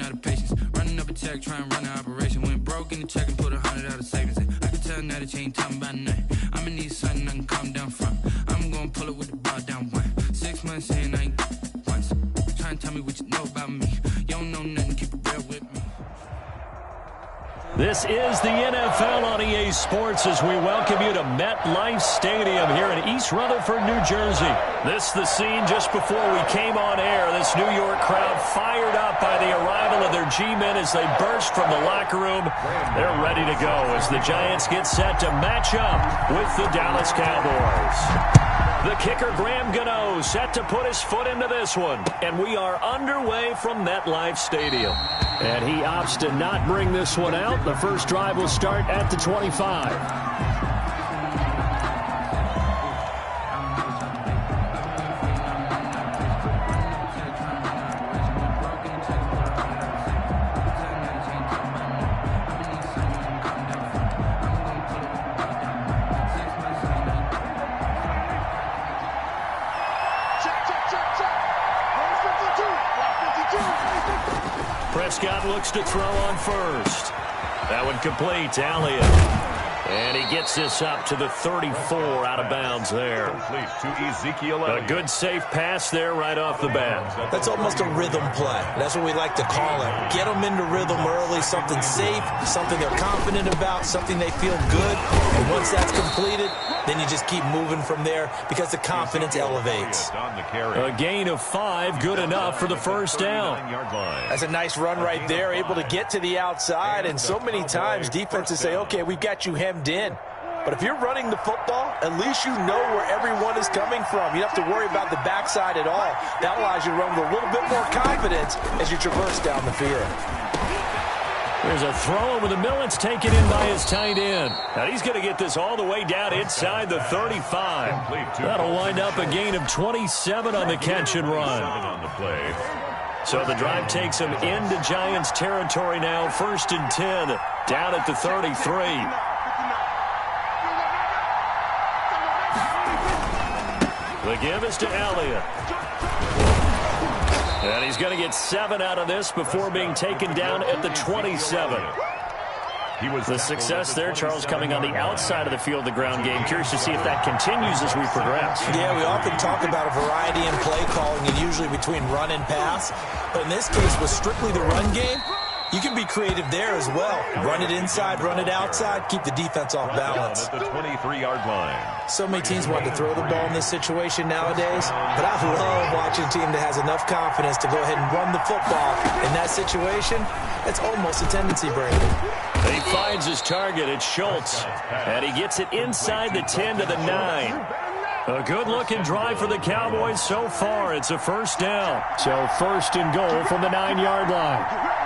out of patience. Running up a check, trying to run an operation. Went broke in the check and put 100 out of savings in. I can tell now that you ain't talking about nothing. I'ma need something I can calm down from. I'm gonna pull it with the bar down 1. 6 months in, I ain't once. Try and tell me what you know about me. You don't know nothing, keep it real with me. This is the NFL on EA Sports as we welcome you to MetLife Stadium here in East Rutherford, New Jersey. This is the scene just before we came on air. This New York crowd fired up by the arrival of their G-men as they burst from the locker room. They're ready to go as the Giants get set to match up with the Dallas Cowboys. The kicker, Graham Gano, set to put his foot into this one. And we are underway from MetLife Stadium. And he opts to not bring this one out. The first drive will start at the 25. Prescott looks to throw on first. That one complete to Elliott. And he gets this up to the 34 out of bounds there. To Ezekiel Elliott. A good safe pass there right off the bat. That's almost a rhythm play. That's what we like to call it. Get them into rhythm early, something safe, something they're confident about, something they feel good. And once that's completed, then you just keep moving from there because the confidence elevates. A gain of 5, good enough for the first down. That's a nice run right there, able to get to the outside. And so many times defenses say, okay, we've got you hemmed in. But if you're running the football, at least you know where everyone is coming from. You don't have to worry about the backside at all. That allows you to run with a little bit more confidence as you traverse down the field. There's a throw over the middle. It's taken in by his tight end. Now he's going to get this all the way down inside the 35. That'll wind up a gain of 27 on the catch and run. So the drive takes him into Giants territory now. 1st and 10 down at the 33. The give is to Elliott. And he's going to get 7 out of this before being taken down at the 27. The success there, Charles, coming on the outside of the field, the ground game. Curious to see if that continues as we progress. Yeah, we often talk about a variety in play calling and usually between run and pass. But in this case, with strictly the run game, you can be creative there as well. Run it inside, run it outside, keep the defense off balance. At the 23-yard line. So many teams want to throw the ball in this situation nowadays, but I love watching a team that has enough confidence to go ahead and run the football. In that situation, it's almost a tendency breaker. He finds his target. It's Schultz, and he gets it inside the 10 to the 9. A good-looking drive for the Cowboys so far. It's a first down. So 1st and goal from the 9-yard line.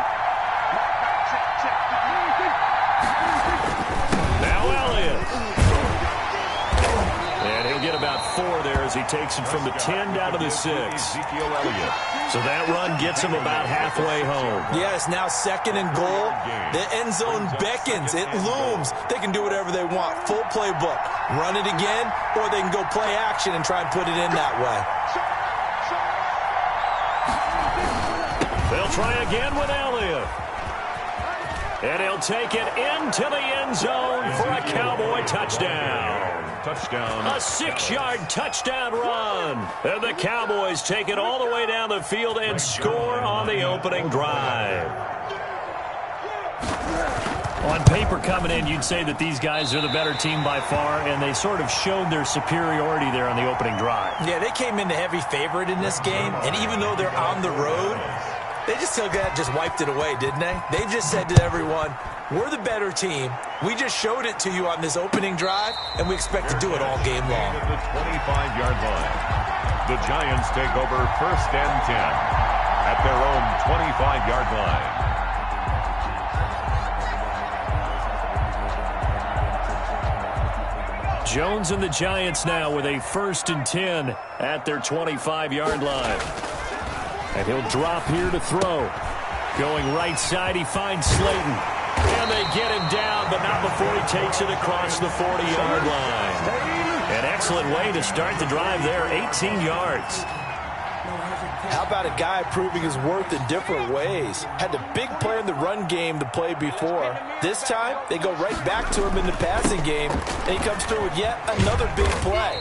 About 4 there as he takes it from the 10 down to the 6. So that run gets him about halfway home. Yeah, it's now 2nd and goal. The end zone beckons. It looms. They can do whatever they want. Full playbook. Run it again, or they can go play action and try and put it in that way. They'll try again with Elliott. And he'll take it into the end zone for a Cowboy touchdown. Touchdown. A 6-yard touchdown run. And the Cowboys take it all the way down the field and score on the opening drive. On paper coming in, you'd say that these guys are the better team by far, and they sort of showed their superiority there on the opening drive. Yeah, they came in the heavy favorite in this game, and even though they're on the road, they just wiped it away, didn't they? They just said to everyone, we're the better team. We just showed it to you on this opening drive, and we expect to do it all game long. At the 25-yard line, the Giants take over 1st and 10 at their own 25-yard line. Jones and the Giants now with a 1st and 10 at their 25-yard line. And he'll drop here to throw. Going right side, he finds Slayton. And they get him down, but not before he takes it across the 40-yard line. An excellent way to start the drive there, 18 yards. How about a guy proving his worth in different ways? Had a big play in the run game to play before. This time, they go right back to him in the passing game, and he comes through with yet another big play.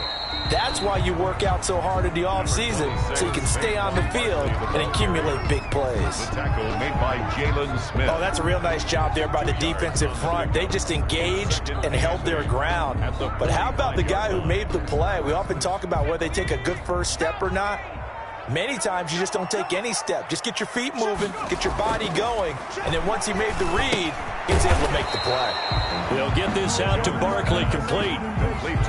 That's why you work out so hard in the offseason, so you can stay on the field and accumulate big plays. The tackle made by Jalen Smith. Oh, that's a real nice job there by the defensive front. They just engaged and held their ground. But how about the guy who made the play? We often talk about whether they take a good first step or not. Many times you just don't take any step. Just get your feet moving, get your body going, and then once he made the read, he's able to make the play. They'll get this out to Barkley complete.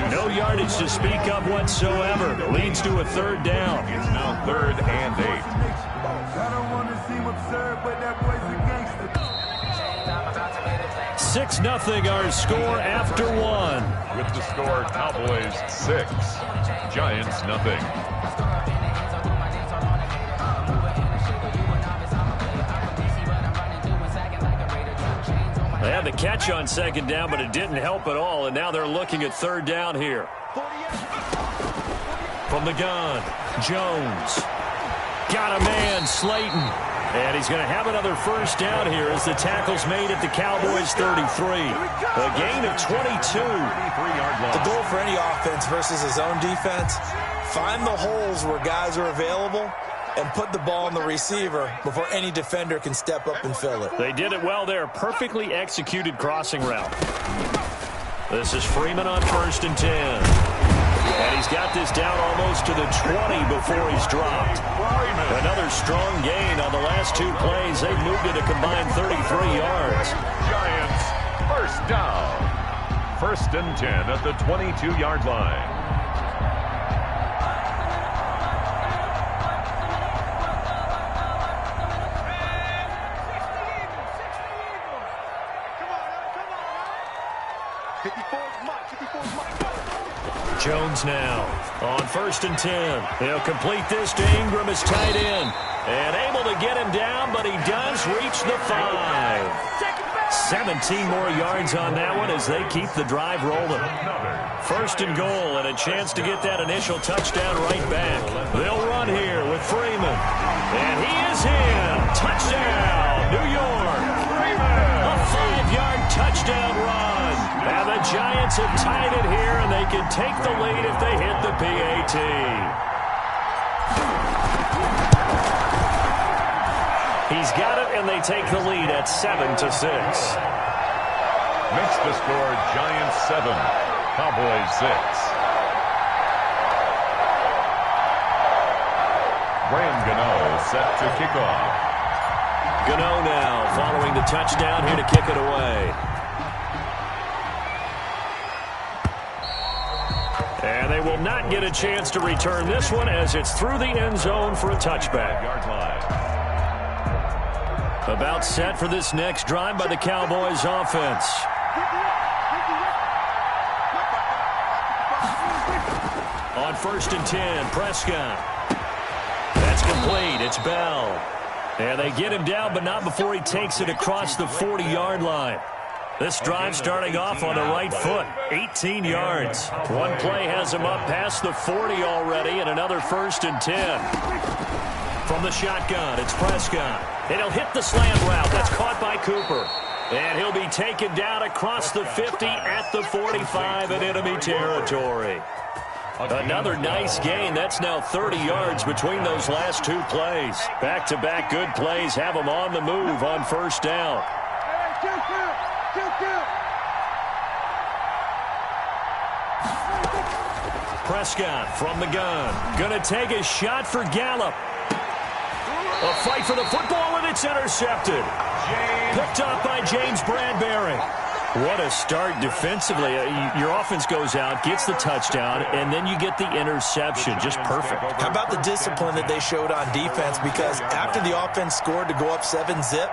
No yardage to speak of whatsoever. Leads to a third down. It's now 3rd and 8. I don't want to seem absurd, but that boy's a gangster. 6-0 our score after 1. With the score, Cowboys 6, Giants nothing. They had the catch on 2nd down, but it didn't help at all, and now they're looking at 3rd down here. From the gun, Jones. Got a man, Slayton. And he's going to have another first down here as the tackle's made at the Cowboys' 33. A gain of 22. The goal for any offense versus his own defense, find the holes where guys are available and put the ball in the receiver before any defender can step up and fill it. They did it well there. Perfectly executed crossing route. This is Freeman on 1st and 10. And he's got this down almost to the 20 before he's dropped. Another strong gain on the last 2 plays. They've moved it a combined 33 yards. Giants, first down. 1st and 10 at the 22-yard line. Jones now on 1st and 10. He'll complete this to Ingram as tight end. And able to get him down, but he does reach the 5. 17 more yards on that one as they keep the drive rolling. 1st and goal and a chance to get that initial touchdown right back. They'll run here with Freeman. And he is in. Touchdown, New York. A 5-yard touchdown run. And the Giants have tied it here, and they can take the lead if they hit the PAT. He's got it, and they take the lead at 7-6. Makes the score Giants 7, Cowboys 6. Graham Gano set to kick off. Gano now following the touchdown here to kick it away. And they will not get a chance to return this one as it's through the end zone for a touchback. Yard line. About set for this next drive by the Cowboys offense. On 1st and 10, Prescott. That's complete. It's Bell. And they get him down, but not before he takes it across the 40-yard line. This drive starting off on the right foot. 18 yards. One play has him up past the 40 already, and another 1st and 10. From the shotgun, it's Prescott. And he'll hit the slant route. That's caught by Cooper. And he'll be taken down across the 50 at the 45 in enemy territory. Another nice gain. That's now 30 yards between those last 2 plays. Back-to-back good plays have them on the move on 1st down. Prescott from the gun. Going to take a shot for Gallup. A fight for the football, and it's intercepted. Picked up by James Bradbury. What a start defensively. Your offense goes out, gets the touchdown, and then you get the interception. Just perfect. How about the discipline that they showed on defense? Because after the offense scored to go up 7-zip,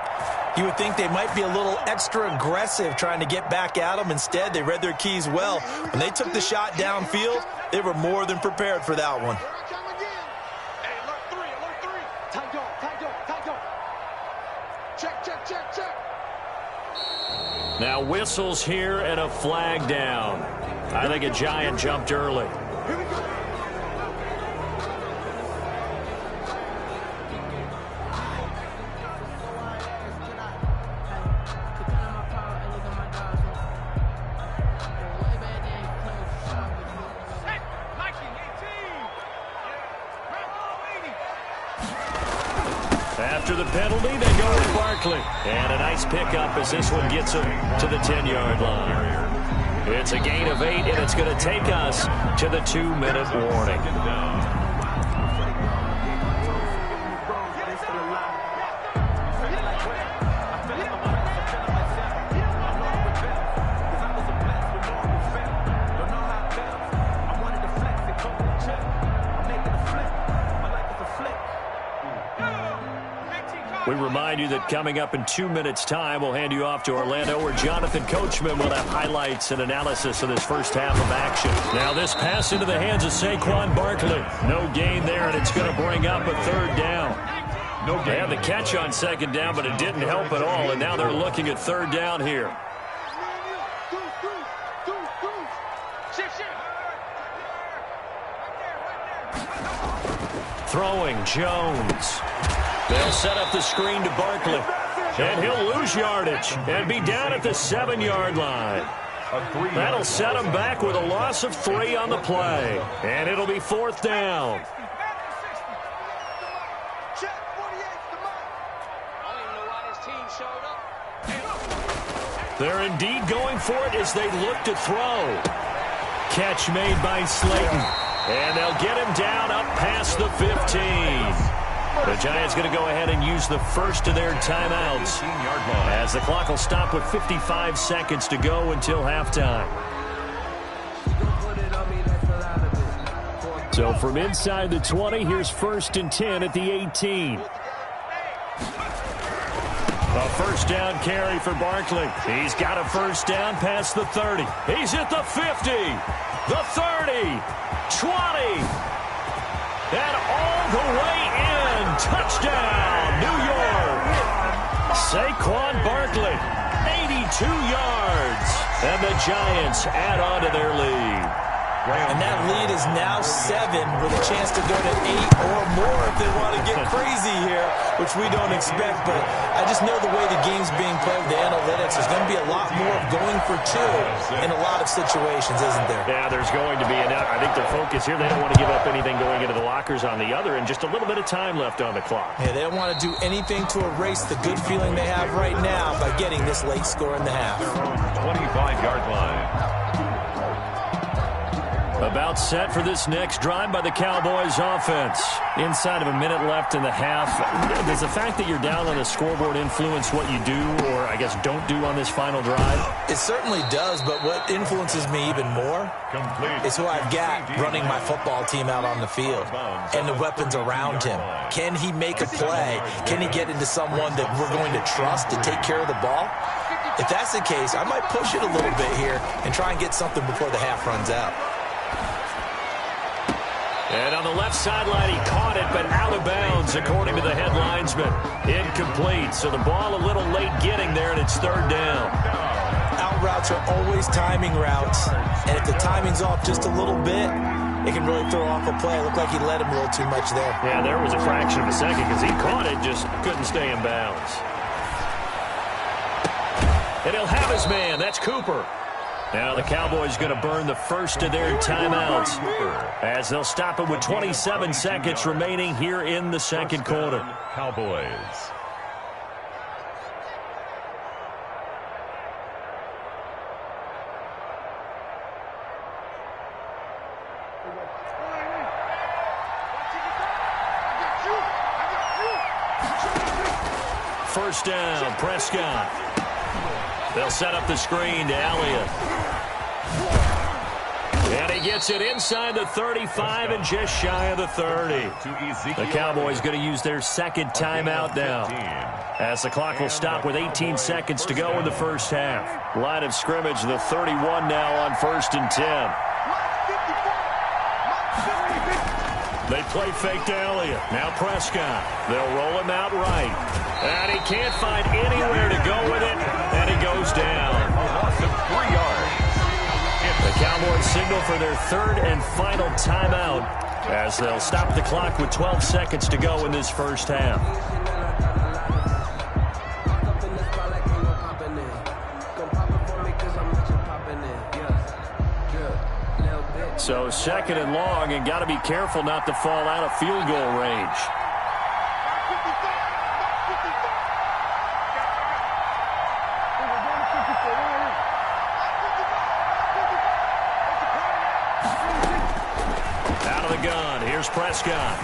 you would think they might be a little extra aggressive trying to get back at them. Instead, they read their keys well. When they took the shot downfield, they were more than prepared for that one. Now whistles here and a flag down. I think a Giant jumped early. After the penalty, they go with Barkley. And a nice pickup as this one gets him to the 10-yard line. It's a gain of 8, and it's going to take us to the 2-minute warning. We remind you that coming up in 2 minutes' time, we'll hand you off to Orlando, where Jonathan Coachman will have highlights and analysis of this first half of action. Now this pass into the hands of Saquon Barkley. No gain there, and it's going to bring up a 3rd down. They had the catch on 2nd down, but it didn't help at all, and now they're looking at 3rd down here. Throwing, Jones. They'll set up the screen to Barkley. And he'll lose yardage and be down at the 7-yard line. That'll set him back with a loss of 3 on the play. And it'll be 4th down. They're indeed going for it as they look to throw. Catch made by Slayton. And they'll get him down up past the 15. The Giants going to go ahead and use the first of their timeouts as the clock will stop with 55 seconds to go until halftime. So from inside the 20, here's 1st and 10 at the 18. A first down carry for Barkley. He's got a first down past the 30. He's at the 50, the 30, 20, and all the way in. Touchdown, New York. Saquon Barkley, 82 yards. And the Giants add on to their lead. And that lead is now 7 with a chance to go to 8 or more if they want to get crazy here, which we don't expect. But I just know the way the game's being played with the analytics, there's going to be a lot more of going for 2 in a lot of situations, isn't there? Yeah, there's going to be. And I think their focus here, they don't want to give up anything going into the lockers on the other, and just a little bit of time left on the clock. Yeah, they don't want to do anything to erase the good feeling they have right now by getting this late score in the half. 25-yard line. About set for this next drive by the Cowboys offense. Inside of a minute left in the half. Does the fact that you're down on the scoreboard influence what you do, or I guess don't do on this final drive? It certainly does, but what influences me even more is who I've got running my football team out on the field and the weapons around him. Can he make a play? Can he get into someone that we're going to trust to take care of the ball? If that's the case, I might push it a little bit here and try and get something before the half runs out. And on the left sideline, he caught it, but out of bounds, according to the head linesman. Incomplete, so the ball a little late getting there, and it's 3rd down. Out routes are always timing routes, and if the timing's off just a little bit, it can really throw off a play. It looked like he let him a little too much there. Yeah, there was a fraction of a second because he caught it, just couldn't stay in bounds. And he'll have his man. That's Cooper. Now the Cowboys going to burn the first of their timeouts as they'll stop it with 27 seconds remaining here in the second quarter. Cowboys. First down, Prescott. They'll set up the screen to Elliott. And he gets it inside the 35 and just shy of the 30. The Cowboys going to use their second timeout now, as the clock will stop with 18 seconds to go in the first half. Line of scrimmage, the 31 now on 1st and 10. They play fake to Elliott. Now Prescott. They'll roll him out right. And he can't find anywhere to go with it, and he goes down. A loss of 3 yards. The Cowboys signal for their 3rd and final timeout as they'll stop the clock with 12 seconds to go in this first half. So 2nd and long, and got to be careful not to fall out of field goal range. Here's Prescott.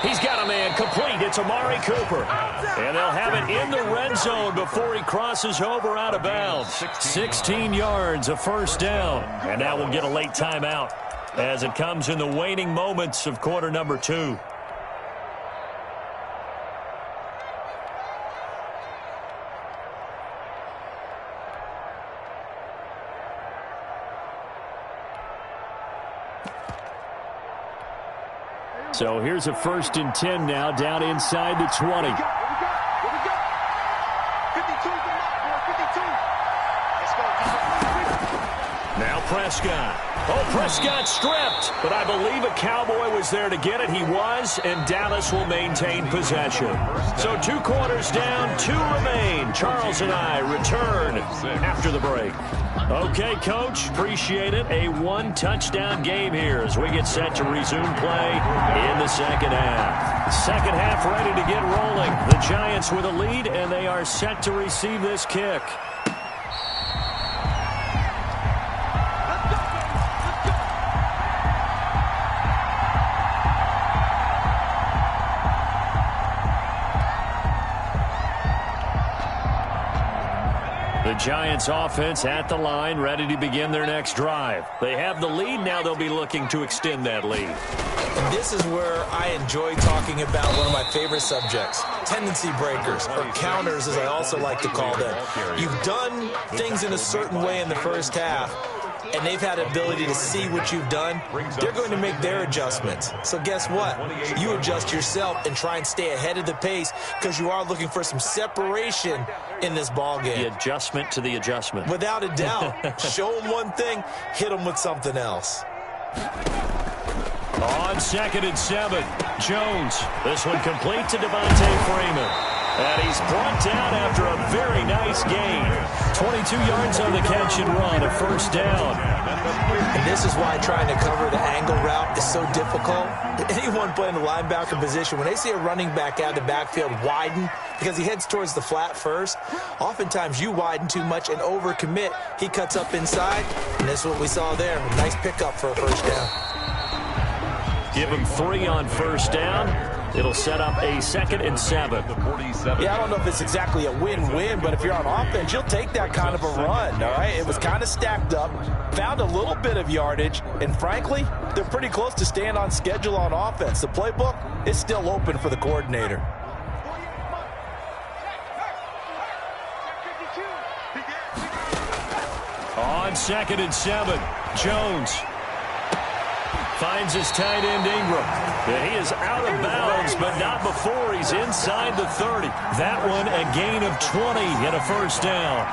He's got a man complete. It's Amari Cooper. And they'll have it in the red zone before he crosses over out of bounds. 16 yards, a first down. And now we'll get a late timeout as it comes in the waning moments of quarter number 2. So here's a 1st and 10 now, down inside the 20. Now Prescott. Oh, Prescott stripped, but I believe a Cowboy was there to get it. He was, and Dallas will maintain possession. So 2 quarters down, 2 remain. Charles and I return after the break. Okay, Coach, appreciate it. A 1-touchdown game here as we get set to resume play in the second half. Second half ready to get rolling. The Giants with a lead, and they are set to receive this kick. The Giants offense at the line, ready to begin their next drive. They have the lead. Now they'll be looking to extend that lead. And this is where I enjoy talking about one of my favorite subjects, tendency breakers, or counters as I also like to call them. You've done things in a certain way in the first half, and they've had the ability to see what you've done. They're going to make their adjustments. So guess what? You adjust yourself and try and stay ahead of the pace because you are looking for some separation in this ball game. The adjustment to the adjustment. Without a doubt. Show them one thing, hit them with something else. On 2nd and 7, Jones. This one complete to Devontae Freeman. And he's brought down after a very nice gain. 22 yards on the catch and run, a first down. And this is why trying to cover the angle route is so difficult. Anyone playing the linebacker position, when they see a running back out of the backfield widen, because he heads towards the flat first, oftentimes you widen too much and overcommit. He cuts up inside, and that's what we saw there. A nice pickup for a first down. Give him 3 on first down. It'll set up a 2nd and 7. Yeah, I don't know if it's exactly a win-win, but if you're on offense, you'll take that kind of a run, all right? It was kind of stacked up, found a little bit of yardage, and frankly, they're pretty close to staying on schedule on offense. The playbook is still open for the coordinator. On 2nd and 7, Jones finds his tight end Ingram. And he is out of bounds, but not before he's inside the 30. That one a gain of 20 and a first down.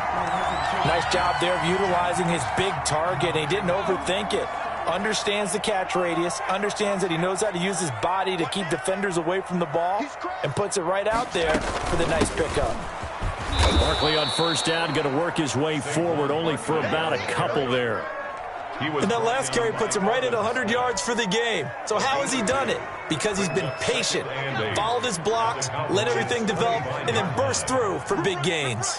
Nice job there of utilizing his big target. He didn't overthink it. Understands the catch radius, understands that he knows how to use his body to keep defenders away from the ball, and puts it right out there for the nice pickup. Barkley on first down, going to work his way forward only for about a couple there. And that last carry puts him right at 100 yards for the game. So how has he done it? Because he's been patient, followed his blocks, let everything develop, and then burst through for big gains.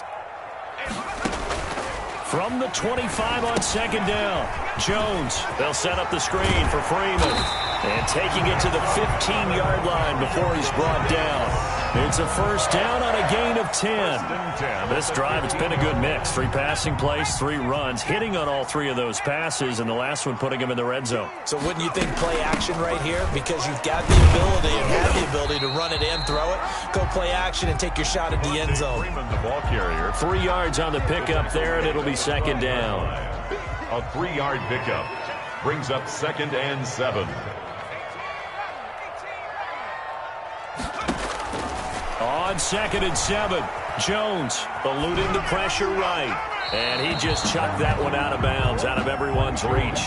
From the 25 on 2nd down, Jones. They'll set up the screen for Freeman. And taking it to the 15-yard line before he's brought down. It's a first down on a gain of 10. This drive, it's been a good mix. 3 passing plays, 3 runs, hitting on all 3 of those passes, and the last one putting him in the red zone. So wouldn't you think play action right here? Because you've got the ability and have the ability to run it and throw it. Go play action and take your shot at the end zone. The ball carrier. 3 yards on the pickup there, and it'll be 2nd down. A 3-yard pickup brings up 2nd and 7. On 2nd and 7, Jones eluding the pressure right. And he just chucked that one out of bounds, out of everyone's reach.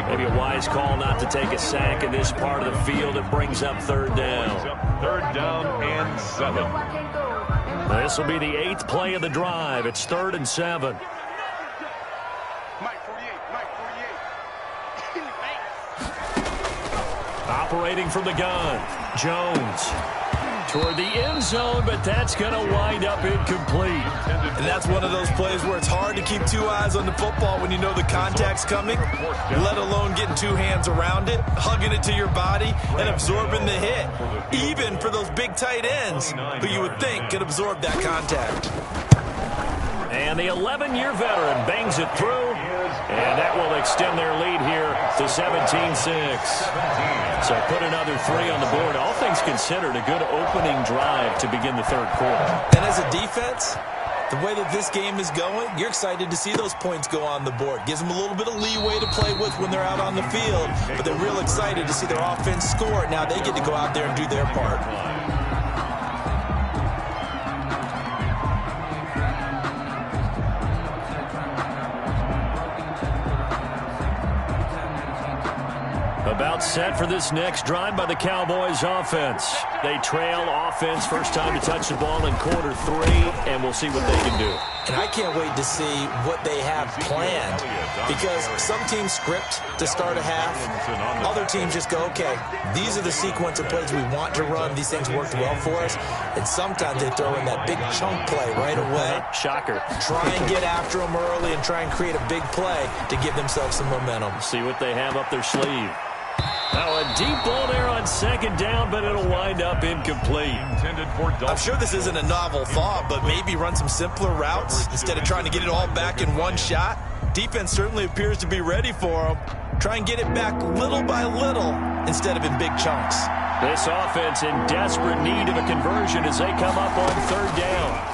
Maybe a wise call not to take a sack in this part of the field. It brings up 3rd down. 3rd down and 7. This will be the 8th play of the drive. It's 3rd and 7. Operating from the gun, Jones. toward the end zone, but that's going to wind up incomplete. And that's one of those plays where it's hard to keep two eyes on the football when you know the contact's coming, let alone getting two hands around it, hugging it to your body, and absorbing the hit, even for those big tight ends who you would think could absorb that contact. And the 11-year veteran bangs it through, and that will extend their lead here to 17-6. So put another 3 on the board. All things considered, a good opening drive to begin the third quarter. And as a defense, the way that this game is going, you're excited to see those points go on the board. Gives them a little bit of leeway to play with when they're out on the field, but they're real excited to see their offense score. Now they get to go out there and do their part. About set for this next drive by the Cowboys offense. They trail offense, first time to touch the ball in quarter 3, and we'll see what they can do. And I can't wait to see what they have planned, because some teams script to start a half. Other teams just go, okay, these are the sequence of plays we want to run. These things worked well for us. And sometimes they throw in that big chunk play right away. Shocker. Try and get after them early and try and create a big play to give themselves some momentum. See what they have up their sleeve. Now a deep ball there on second down, but it'll wind up incomplete. I'm sure this isn't a novel thought, but maybe run some simpler routes instead of trying to get it all back in one shot. Defense certainly appears to be ready for them. Try and get it back little by little instead of in big chunks. This offense in desperate need of a conversion as they come up on third down.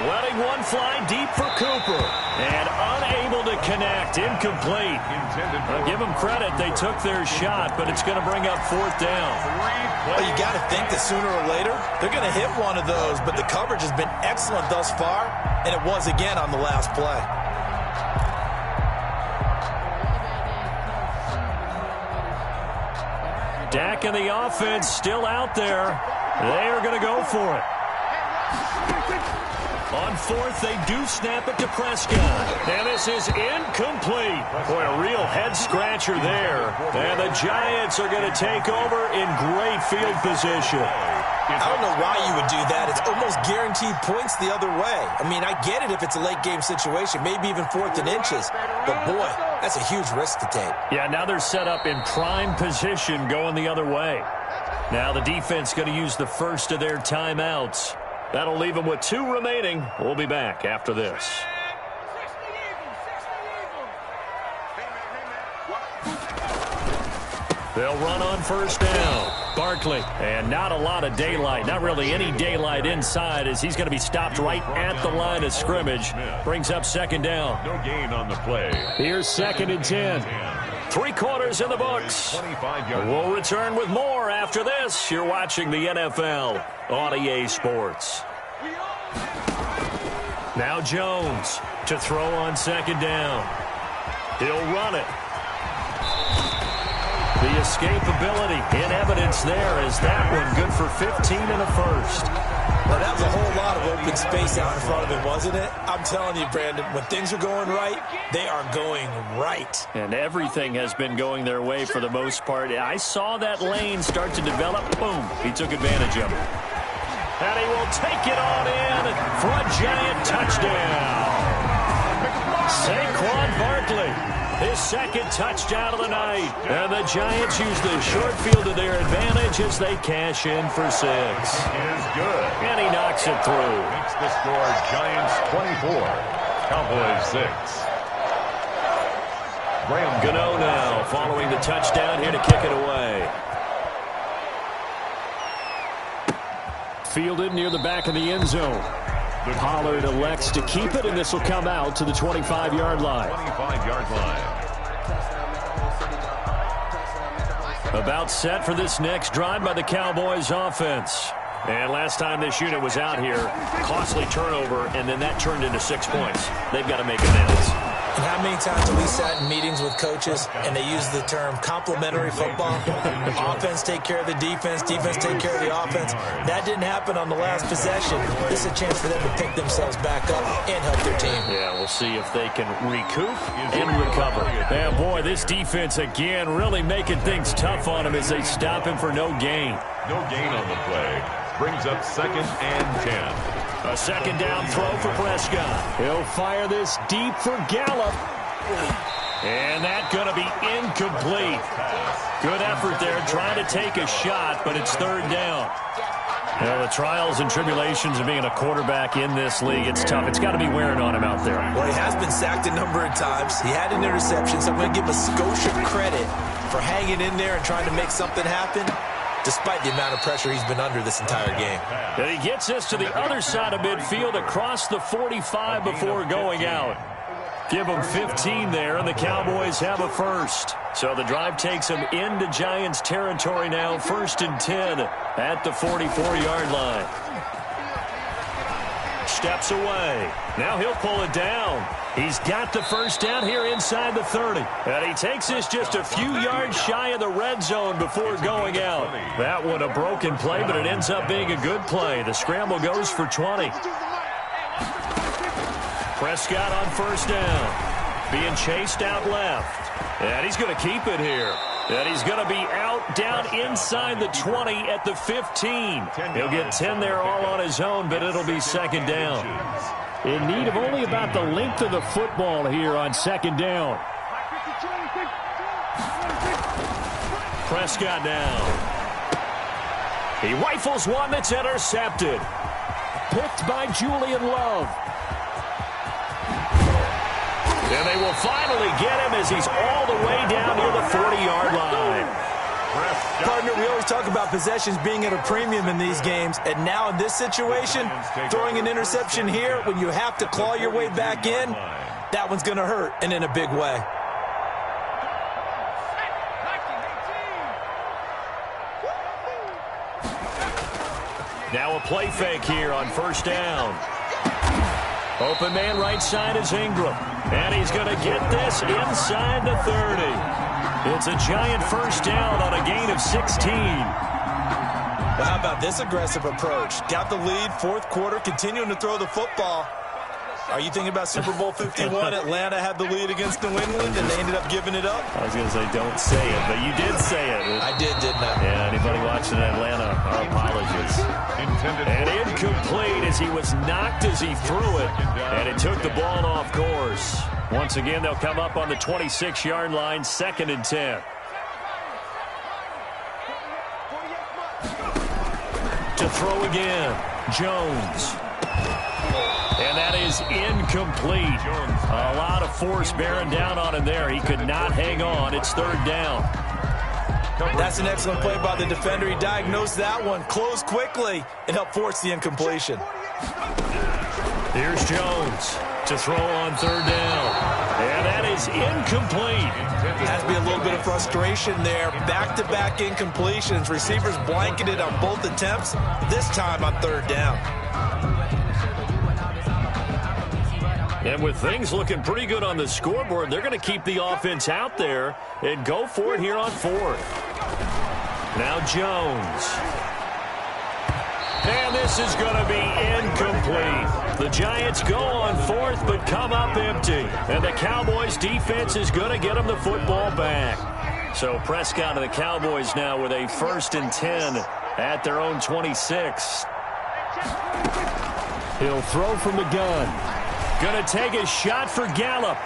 Letting one fly deep for Cooper. And unable to connect. Incomplete. I'll give them credit. They took their shot, but it's going to bring up fourth down. Well, you got to think that sooner or later, they're going to hit one of those, but the coverage has been excellent thus far, and it was again on the last play. Dak and the offense still out there. They are going to go for it. On fourth, they do snap it to Prescott. And this is incomplete. Boy, a real head-scratcher there. And the Giants are going to take over in great field position. I don't know why you would do that. It's almost guaranteed points the other way. I mean, I get it if it's a late-game situation, maybe even 4th and inches. But, boy, that's a huge risk to take. Yeah, now they're set up in prime position going the other way. Now the defense going to use the first of their timeouts. That'll leave them with 2 remaining. We'll be back after this. They'll run on first down. Barkley. And not a lot of daylight. Not really any daylight inside as he's going to be stopped right at the line of scrimmage. Brings up second down. No gain on the play. Here's 2nd and 10. 3 quarters in the books. We'll return with more after this. You're watching the NFL on EA Sports. Now Jones to throw on second down. He'll run it. The escapability in evidence there as that one good for 15 and a first. Well, that was a whole lot of open space out in front of him, wasn't it? I'm telling you, Brandon, when things are going right, they are going right. And everything has been going their way for the most part. I saw that lane start to develop. Boom. He took advantage of it. And he will take it on in for a giant touchdown. Saquon Barkley, his 2nd touchdown of the night. And the Giants use the short field to their advantage as they cash in for 6. Is good. And he knocks it through. Makes the score Giants 24, Cowboys 6. Gano now following the touchdown here to kick it away. Fielded near the back of the end zone. Pollard elects to keep it, and this will come out to the 25-yard line. 25-yard line. About set for this next drive by the Cowboys offense. And last time this unit was out here, costly turnover, and then that turned into 6 points. They've got to make amends. And how many times have we sat in meetings with coaches and they use the term complementary football? Offense take care of the defense, defense take care of the offense. That didn't happen on the last possession. This is a chance for them to pick themselves back up and help their team. Yeah, we'll see if they can recoup and recover. And boy, this defense again really making things tough on him as they stop him for no gain. No gain on the play. Brings up 2nd and 10. A second down throw for Prescott. He'll fire this deep for Gallup. And that's going to be incomplete. Good effort there trying to take a shot, but it's 3rd down. Well, the trials and tribulations of being a quarterback in this league, it's tough. It's got to be wearing on him out there. Well, he has been sacked a number of times. He had an interception, so I'm going to give him a skosh of credit for hanging in there and trying to make something happen, despite the amount of pressure he's been under this entire game. And he gets us to the other side of midfield across the 45 before going out. Give them 15 there, and the Cowboys have a first. So the drive takes them into Giants territory now, 1st and 10 at the 44-yard line. Steps away. Now he'll pull it down. He's got the first down here inside the 30. And he takes this just a few yards shy of the red zone before going out. That one a broken play, but it ends up being a good play. The scramble goes for 20. Prescott on 1st down. Being chased out left. And he's going to keep it here. And he's going to be out down inside the 20 at the 15. He'll get 10 there all on his own, but it'll be 2nd down. In need of only about the length of the football here on 2nd down. Prescott down. He rifles one that's intercepted. Picked by Julian Love. And they will finally get him as he's all the way down near the 40-yard line. Partner, we always talk about possessions being at a premium in these games, and now in this situation, throwing an interception here when you have to claw your way back in, that one's going to hurt, and in a big way. Now a play fake here on 1st down. Open man right side is Ingram. And he's going to get this inside the 30. It's a Giant first down on a gain of 16. Well, how about this aggressive approach? Got the lead, 4th quarter, continuing to throw the football. Are you thinking about Super Bowl 51? Atlanta had the lead against New England, and they ended up giving it up? I was going to say don't say it, but you did say it. I did, didn't I? Yeah, anybody watching Atlanta, our apologies. And incomplete as he was knocked as he threw it, and it took the ball off course. Once again, they'll come up on the 26-yard line, 2nd and 10. To throw again, Jones. And that is incomplete. A lot of force bearing down on him there. He could not hang on. It's 3rd down. That's an excellent play by the defender. He diagnosed that one, closed quickly, and helped force the incompletion. Here's Jones to throw on 3rd down. And that is incomplete. Has to be a little bit of frustration there. Back-to-back incompletions. Receivers blanketed on both attempts, this time on 3rd down. And with things looking pretty good on the scoreboard, they're going to keep the offense out there and go for it here on 4th. Now Jones. And this is going to be incomplete. The Giants go on 4th but come up empty. And the Cowboys defense is going to get them the football back. So Prescott and the Cowboys now with a 1st and 10 at their own 26. He'll throw from the gun. Going to take a shot for Gallup.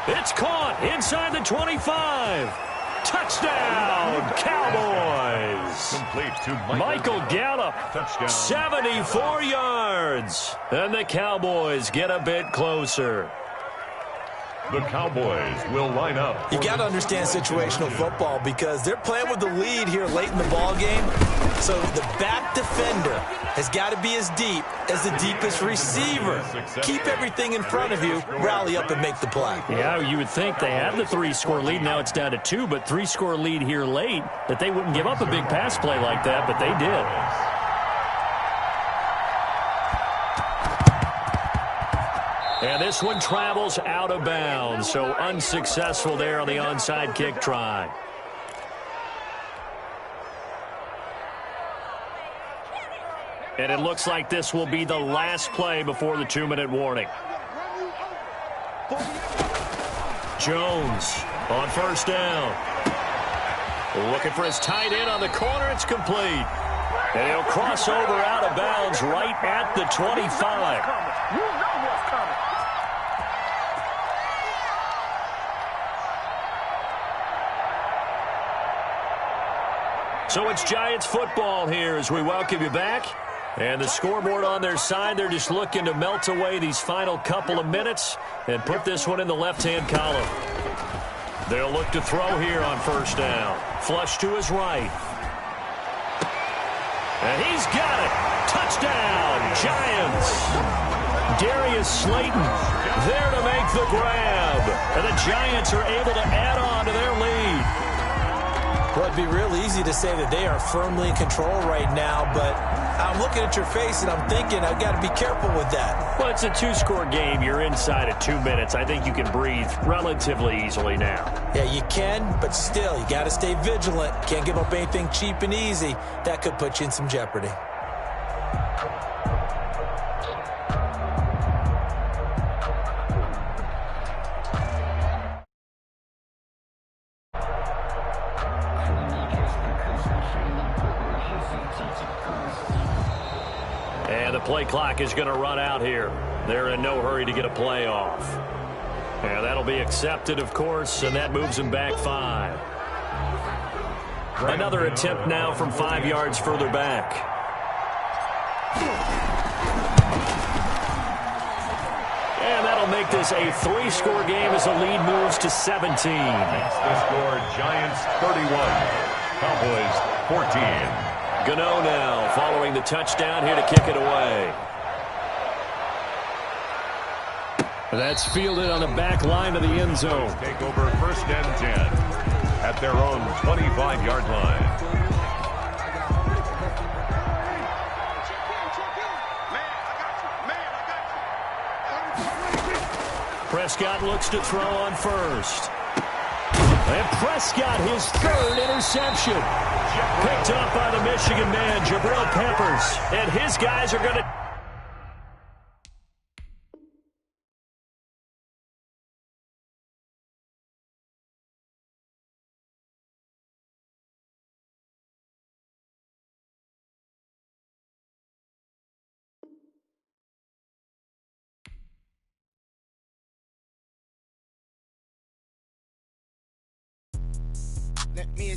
It's caught inside the 25. Touchdown, Cowboys. Complete to Michael Gallup, Touchdown. 74 yards. And the Cowboys get a bit closer. The Cowboys will line up. You got to understand situational football because they're playing with the lead here late in the ball game. So the back defender has got to be as deep as the deepest receiver. Keep everything in front of you, rally up and make the play. Yeah, you would think they had the 3-score lead. Now it's down to 2, but 3-score lead here late, that they wouldn't give up a big pass play like that, but they did. And this one travels out of bounds, so unsuccessful there on the onside kick try. And it looks like this will be the last play before the 2-minute warning. Jones on first down. Looking for his tight end on the corner. It's complete. And he'll cross over out of bounds right at the 25. So it's Giants football here as we welcome you back. And the scoreboard on their side, they're just looking to melt away these final couple of minutes and put this one in the left-hand column. They'll look to throw here on first down. Flush to his right. And he's got it. Touchdown, Giants. Darius Slayton there to make the grab. And the Giants are able to add on to their lead. Well, it'd be real easy to say that they are firmly in control right now, but I'm looking at your face and I'm thinking I've got to be careful with that. Well, it's a 2-score game. You're inside of 2 minutes. I think you can breathe relatively easily now. Yeah, you can, but still, you got to stay vigilant. Can't give up anything cheap and easy. That could put you in some jeopardy. And the play clock is going to run out here. They're in no hurry to get a play off. And that'll be accepted, of course, and that moves them back 5. Another attempt now from 5 yards further back. And that'll make this a 3-score game as the lead moves to 17. That's the score, Giants 31, Cowboys 14. Gano now following the touchdown here to kick it away. That's fielded on the back line of the end zone. Take over first and 10 at their own 25-yard line. Prescott looks to throw on first. And Prescott, his 3rd interception. Picked up by the Michigan man, Jabril Peppers. And his guys are going to... Let me